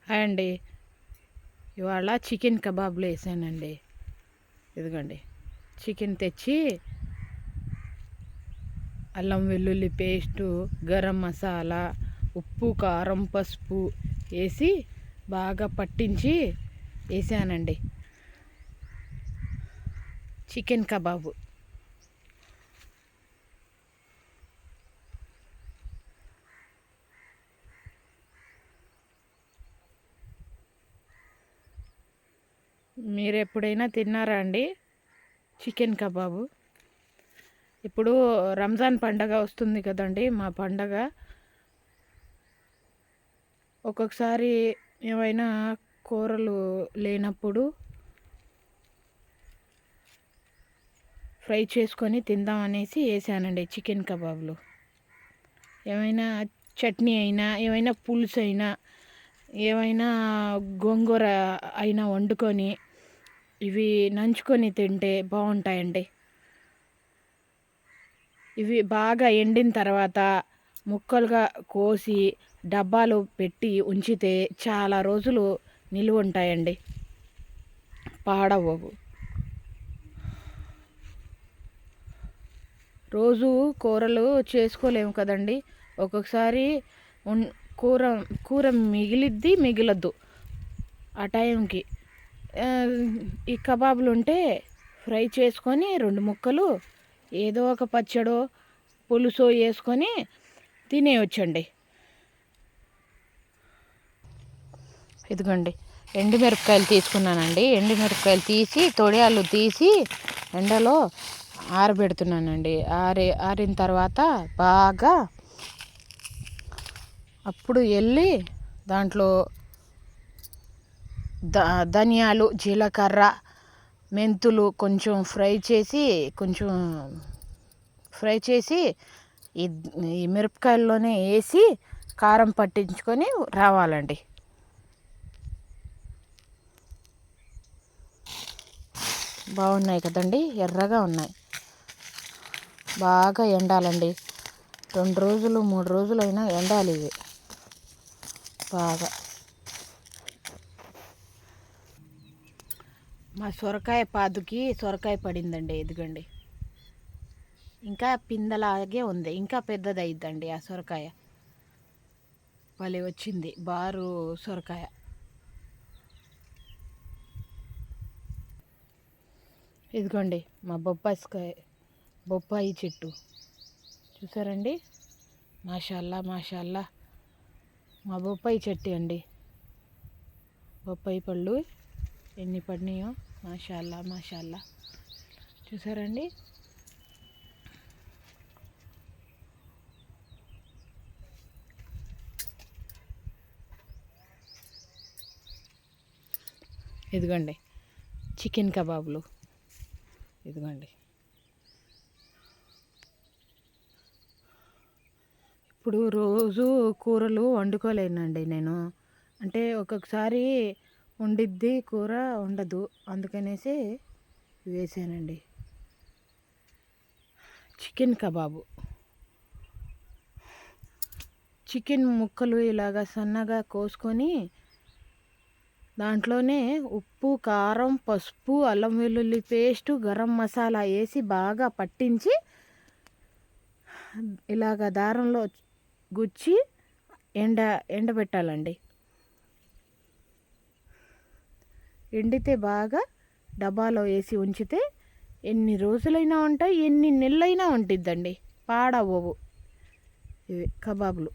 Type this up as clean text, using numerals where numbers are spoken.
Hi అండి. ఇవాళ chicken కబాబ్లు వేసానండి. ఇదిగోండి, చికెన్ తెచ్చి అల్లం వెల్లుల్లి పేస్టు, గరం మసాలా, ఉప్పు కారం పసుపు వేసి బాగా పట్టించి వేసానండి చికెన్ కబాబు. మీరు ఎప్పుడైనా తిన్నారా అండి చికెన్ కబాబు? ఇప్పుడు రంజాన్ పండగ వస్తుంది కదండి. మా పండగ ఒక్కొక్కసారి ఏమైనా కూరలు లేనప్పుడు ఫ్రై చేసుకొని తిందాం అనేసి వేసానండి చికెన్ కబాబ్లు. ఏమైనా చట్నీ అయినా, ఏమైనా పులుసు అయినా, ఏమైనా గోంగూర అయినా వండుకొని ఇవి నంచుకొని తింటే బాగుంటాయండి. ఇవి బాగా ఎండిన తర్వాత ముక్కలుగా కోసి డబ్బాలు పెట్టి ఉంచితే చాలా రోజులు నిలువ ఉంటాయండి, పాడవవు. రోజు కూరలు చేసుకోలేము కదండి. ఒక్కొక్కసారి కూర కూర మిగిలద్దు ఆ టైంకి. ఈ కబాబులు ఉంటే ఫ్రై చేసుకొని 2 ముక్కలు ఏదో ఒక పచ్చడో పులుసో వేసుకొని తినేయొచ్చండి. ఇదిగోండి, ఎండుమిరపకాయలు తీసుకున్నానండి. ఎండుమిరపకాయలు తీసి తొడియాలు తీసి ఎండలో ఆరబెడుతున్నానండి. ఆరిన తర్వాత బాగా అప్పుడు వెళ్ళి దాంట్లో ధనియాలు, జీలకర్ర, మెంతులు కొంచెం ఫ్రై చేసి ఈ మిరపకాయల్లోనే వేసి కారం పట్టించుకొని రావాలండి. బాగున్నాయి కదండి, ఎర్రగా ఉన్నాయి. బాగా ఎండాలండి. 2 రోజులు 3 రోజులైనా ఎండాలి ఇవి బాగా. మా సొరకాయ పాదుకి సొరకాయ పడిందండి. ఎదుగండి, ఇంకా పిందలాగే ఉంది. ఇంకా పెద్దది అయిద్దండి ఆ సొరకాయ. భలే వచ్చింది బారు సొరకాయ. ఇదిగోండి మా బొప్పాయి చెట్టు చూసారండి. మాషాల్లా మాషాల్లా మా బొప్పాయి చెట్టు అండి. బొప్పాయి పళ్ళు ఎన్ని పడినాయో, మాషాల్లా మాషాల్లా. చూసారండి. ఇదిగోండి చికెన్ కబాబులు. ఇదిగోండి, ఇప్పుడు రోజు కూరలు వండుకోలేనండి నేను. అంటే ఒక్కొక్కసారి వండిద్ది కూర, ఉండదు. అందుకనేసి వేసానండి చికెన్ కబాబు. చికెన్ ముక్కలు ఇలాగా సన్నగా కోసుకొని దాంట్లోనే ఉప్పు కారం పసుపు అల్లం వెల్లుల్లి పేస్టు గరం మసాలా వేసి బాగా పట్టించి ఇలాగ దారంలో గుచ్చి ఎండబెట్టాలండి. ఎండితే బాగా డబ్బాలో వేసి ఉంచితే ఎన్ని రోజులైనా ఉంటాయి, ఎన్ని నెలలైనా ఉంటుందండి, పాడవవు ఇవి కబాబులు.